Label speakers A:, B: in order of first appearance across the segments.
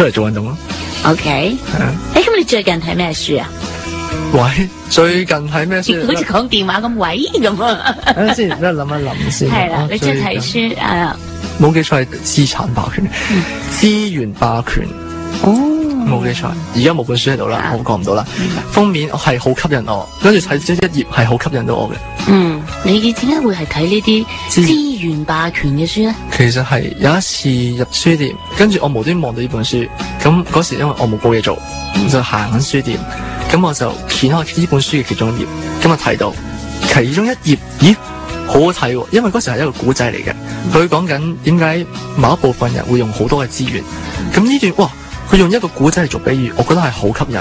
A: 出嚟做運動咯。
B: OK，
A: 係啊。
B: 咁你最近睇咩書啊？
A: 喂，最近睇咩書？
B: 好似講電話咁，喂咁啊！
A: 等陣先，等我諗一諗先。
B: 係啦，你中意睇書啊？
A: 冇記錯係資產霸權、資源霸權。
B: 哦，
A: 冇記錯，而家冇本書喺度啦，我講唔到啦。封面係好吸引我，跟住睇咗一頁係好吸引到我嘅。
B: 你點解會係睇呢啲資源霸權嘅書咧？
A: 其實係有一次入書店，跟住我無端望到呢本書，咁嗰時因為我冇嘢做，就行緊書店，咁我就掀開呢本書嘅其中一頁，咁啊睇到其中一頁，咦，好好睇喎！因為嗰時係一個古仔嚟嘅，佢講緊點解某一部分人會用好多嘅資源，咁呢段哇！佢用一個古仔嚟做比喻，我覺得係好吸引。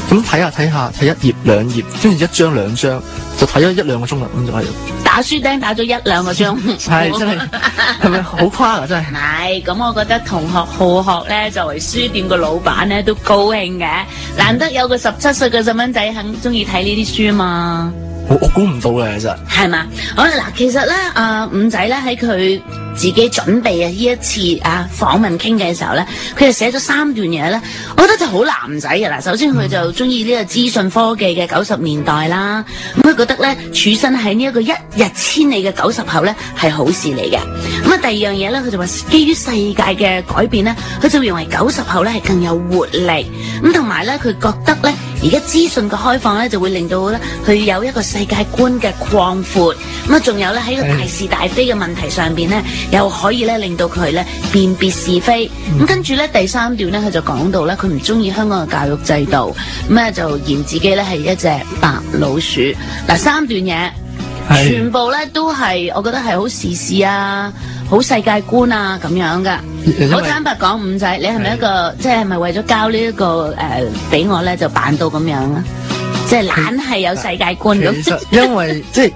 A: 咁睇下睇一頁兩頁，跟住一張兩張，就睇咗一兩個鐘啦。咁就係
B: 打書釘打咗一兩個鐘，
A: 係真係係咪好誇啊？真係
B: 係咁，我覺得同學好學咧，作為書店個老闆咧都高興嘅，難得有個17歲嘅細蚊仔肯中意睇呢啲書嘛。
A: 我估唔到嘅，其實
B: 係嘛？好啦，嗱，其實咧，五仔咧喺佢自己準備呢一次訪問傾嘅時候咧，佢就寫咗3段嘢咧，我覺得就好男仔嘅啦。首先佢就中意呢個資訊科技嘅90年代啦，咁佢覺得咧處身喺呢一個一日千里嘅90後咧係好事嚟嘅。咁啊第二樣嘢咧，佢就話基於世界嘅改變咧，佢就認為90後咧係更有活力，咁同埋咧佢覺得咧而家資訊嘅開放咧就會令到咧佢有一個世界觀嘅擴闊，咁啊仲有咧喺個大是大非嘅問題上邊咧，又可以咧令到佢咧辨別是非。咁跟住咧第3段咧，佢就講到咧佢唔中意香港嘅教育制度，咁咧就嫌自己咧係一隻白老鼠。嗱，3段嘢全部咧都係我覺得係好時事啊，好世界觀啊咁樣噶。好坦白講，五仔，你係咪一個即係咪為咗交呢一個俾我咧就扮到咁樣啊？即係懶係有世界觀咁。
A: 其實因為即係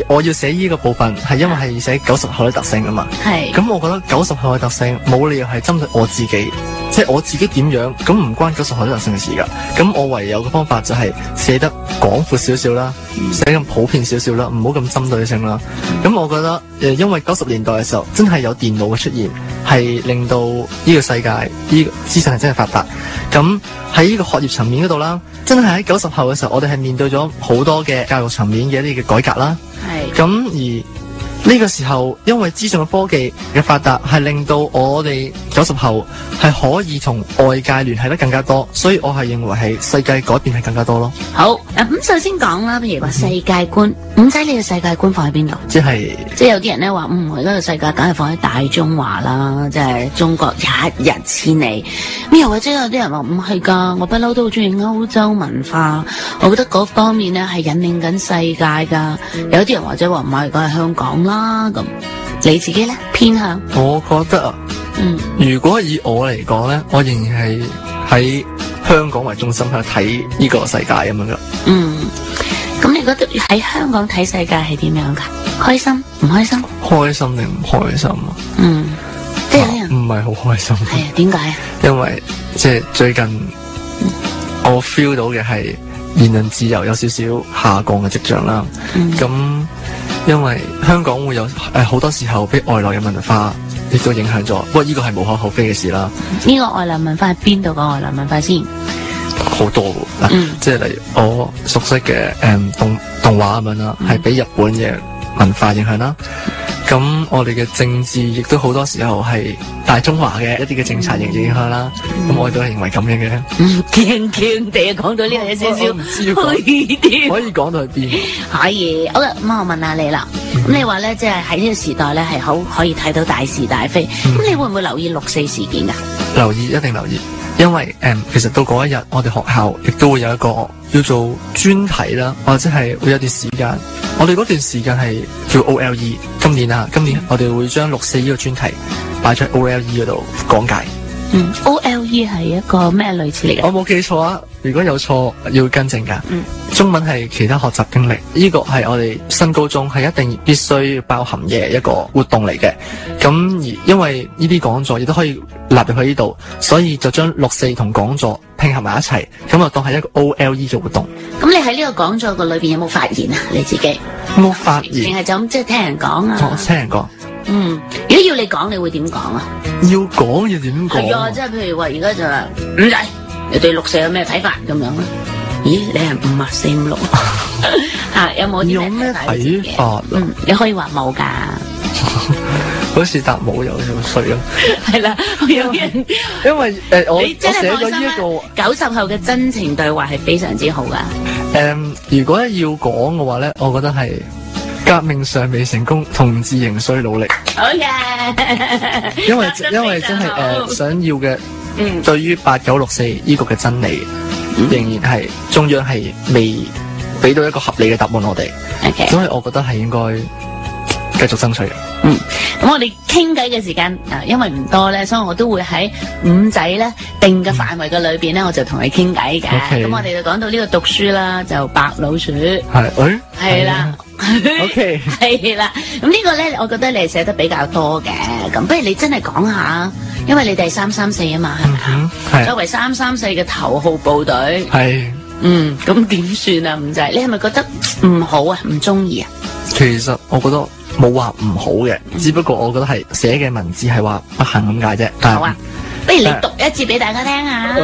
A: 我要寫呢個部分係因為係寫90後嘅特性啊嘛。係。咁我覺得90後嘅特性冇理由係針對我自己，即係我自己點樣，咁唔關90後嘅特性嘅事㗎。咁我唯有嘅方法就係寫得廣闊少少啦，寫咁普遍少少啦，唔好咁針對性啦。咁我覺得因為90年代嘅時候真係有電腦嘅出現，係令到呢個世界呢個資訊係真係發達。咁喺呢個學業層面嗰度啦，真係喺90後嘅時候，我哋係面對咗好多嘅教育層面嘅一啲嘅改革啦。係。咁而呢個時候，因為資訊嘅科技嘅發達，係令到我哋90後係可以同外界聯繫得更加多，所以我係認為係世界改變係更加多咯。
B: 好，咁首先講啦，譬如話世界觀，五仔你嘅世界觀放喺邊度？即係有啲人咧話，我而家嘅世界梗係放喺大中華啦，即係中國一日千里。咁又或者有啲人話唔係㗎，我不嬲都好中意歐洲文化，我覺得嗰方面咧係引領緊世界㗎。有啲人或者話唔係，梗係香港啦咁。你自己咧偏向？
A: 我覺得如果以我嚟講咧，我仍然係喺香港為中心去睇呢個世界咁樣噶。
B: 咁你覺得喺香港睇世界係點樣噶？開心唔開心？
A: 開心定唔開心啊？
B: 即係有啲人
A: 唔係好開心。係
B: 啊，點解啊？
A: 因為即係最近我 feel 到嘅係言論自由有少少下降嘅跡象啦。咁因為香港會有好多時候俾外來嘅文化亦都影響咗，不過呢個係無可厚非嘅事啦。
B: 呢個外來文化係邊度個外來文化先？
A: 好多㗎，即係例如我熟悉嘅動畫咁樣啦，係俾日本嘅文化影響啦。咁我哋嘅政治亦都好多時候係大中華嘅一啲嘅政策影響啦。咁我亦都係認為咁樣嘅。驚地講到呢個有少少虛啲，可以講到去邊？
B: 可以。好啦，咁我問下你啦。咁你話咧，即係喺呢個時代咧，係好可以睇到大是大非。咁你會唔會留意6.4事件㗎？
A: 留意，一定留意。因為其實到嗰一日，我哋學校亦都會有一個叫做專題啦，或者係會有一段時間。我哋嗰段時間係叫 OLE。今年我哋會將6.4呢個專題擺喺 OLE 嗰度講解。
B: OLE 係一個咩類似嚟嘅？
A: 我冇記錯啊，如果有錯要更正㗎。中文係其他學習經歷，呢個係我哋新高中係一定必須包含嘅一個活動嚟嘅。咁而因為呢啲講座亦都可以納入去呢度，所以就將6.4同講座拼合埋一齊，咁就當係一個 OLE 做活動。咁
B: 你喺呢個講座個裏邊有冇發言啊？你自己
A: 冇發言，
B: 定係就咁即係聽人講啊？
A: 聽人講。
B: 如果要你講，你會點講啊？
A: 要講要點講？
B: 係啊，即係譬如話而家就話五仔，你對六四有咩睇法咁樣咧？咦，你係5啊4、5、6啊？有冇啲咩睇法？你可以話冇㗎。
A: 好似答冇有咁衰咯。
B: 係啦，有人
A: 因為我寫咗呢一個
B: 90後嘅真情對話係非常之好㗎。
A: 如果要講嘅話咧，我覺得係革命尚未成功，同志仍需努力。
B: 好嘅，
A: 因為真係想要嘅，對於8964呢個嘅真理，仍然係中央係未俾到一個合理嘅答案我哋。所以我覺得係應該繼續爭取嘅。
B: 咁我哋傾偈嘅時間因為唔多咧，所以我都會喺五仔咧定嘅範圍嘅裏邊咧，我就同你傾偈嘅。咁我哋就講到呢個讀書啦，就白老鼠係啦
A: ，OK
B: 係啦。咁呢個咧，我覺得你係寫得比較多嘅。咁不如你真係講下，因為你哋係334啊嘛，係咪啊？作為334嘅頭號部隊，咁點算啊？五仔，你係咪覺得唔好啊？唔中意啊？
A: 其實我覺得冇話唔好嘅，只不過我覺得係寫嘅文字係話不幸咁解啫。
B: 好啊，不如你讀一次俾大家聽下。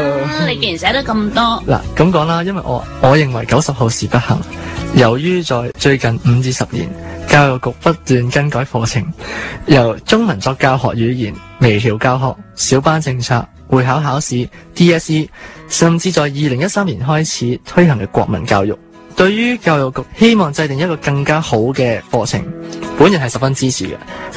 B: 你既然寫得咁多，
A: 嗱咁講啦，因為我認為90後是不幸，由於在最近5至10年，教育局不斷更改課程，由中文作教學語言、微調教學、小班政策、會考考試、DSE， 甚至在2013年開始推行嘅國民教育。對於教育局希望制定一個更加好嘅課程，本人係十分支持嘅。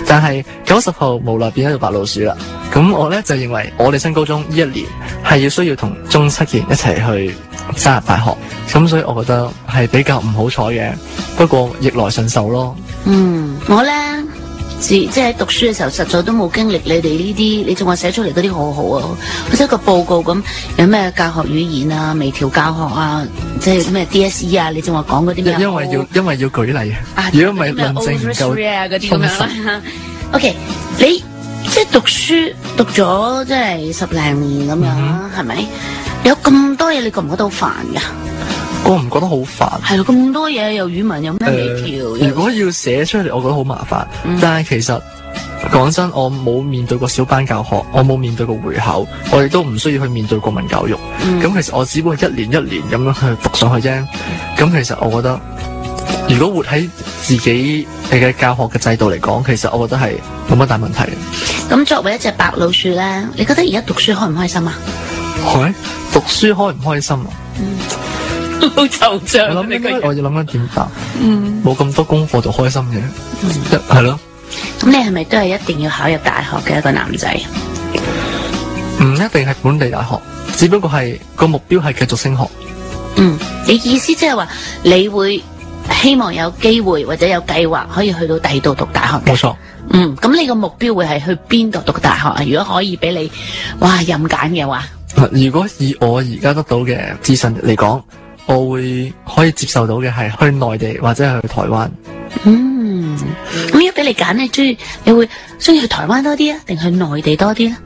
A: 但係90後無奈變咗做白老鼠啦。咁我呢就認為我哋新高中呢一年係需要同中7嘅人一齊去加入大學。咁所以我覺得係比較唔好彩嘅。不過逆來順受咯。
B: 我呢即係喺讀書嘅時候，實在都冇經歷你哋呢啲，你仲話寫出嚟嗰啲好好啊，好似一個報告咁，有咩教學語言啊、微調教學啊，即係咩 DSE 啊，你仲話講嗰啲咩？因
A: 為要舉例啊，如果唔係論證唔夠
B: 充實。OK， 你即係讀書讀咗即係10零年咁樣，係咪？有咁多嘢，你覺唔覺得好煩噶？
A: 我唔覺得好煩，
B: 係咯，咁多嘢又語文有咩微調？
A: 如果要寫出嚟，我覺得好麻煩。但係其實講真，我冇面對過小班教學，我冇面對過會考，我亦都唔需要去面對國民教育。咁其實我只不過一年一年咁樣去讀上去啫。咁其實我覺得，如果活喺自己嘅教學嘅制度嚟講，其實我覺得係冇乜大問題。
B: 咁作為一隻白老鼠咧，你覺得而家讀書開唔開心啊？
A: 讀書開唔開心啊？
B: 好惆悵。
A: 我要諗緊點答。冇咁多功課就開心嘅，係咯。
B: 咁你係咪都係一定要考入大學嘅一個男仔？
A: 唔一定係本地大學，只不過係個目標係繼續升學。
B: 你意思即係話你會希望有機會或者有計劃可以去到第二度讀大學嘅？
A: 冇錯。
B: 咁你個目標會係去邊度讀大學啊？如果可以俾你，任揀嘅話，
A: 如果以我而家得到嘅資訊嚟講，我會可以接受到嘅係去內地或者係去台灣。
B: 咁如果俾你揀，你會中意去台灣多啲啊，定去內地多啲咧？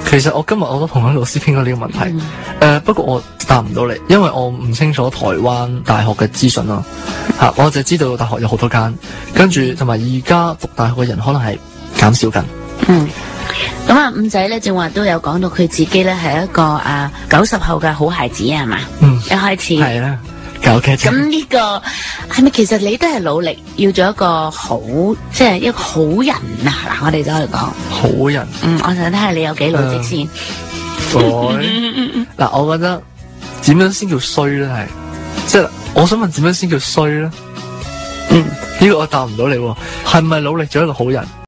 A: 其實我今日我都同老師傾過呢個問題。不過我答唔到你，因為我唔清楚台灣大學嘅資訊咯。我就知道大學有好多間，跟住同埋而家讀大學嘅人可能係減少緊。
B: 咁五仔咧正話都有講到佢自己咧係一個90後嘅好孩子係嘛？一開始
A: 係啦，搞劇情。
B: 咁呢個係咪其實你都係努力要做一個好，即係一個好人啊？嗱，我哋走去講
A: 好人。
B: 我想睇下你有幾努力先。
A: 嗱，我覺得點樣先叫衰咧？係即係我想問點樣先叫衰咧？呢個我答唔到你喎。係咪努力做一個好人？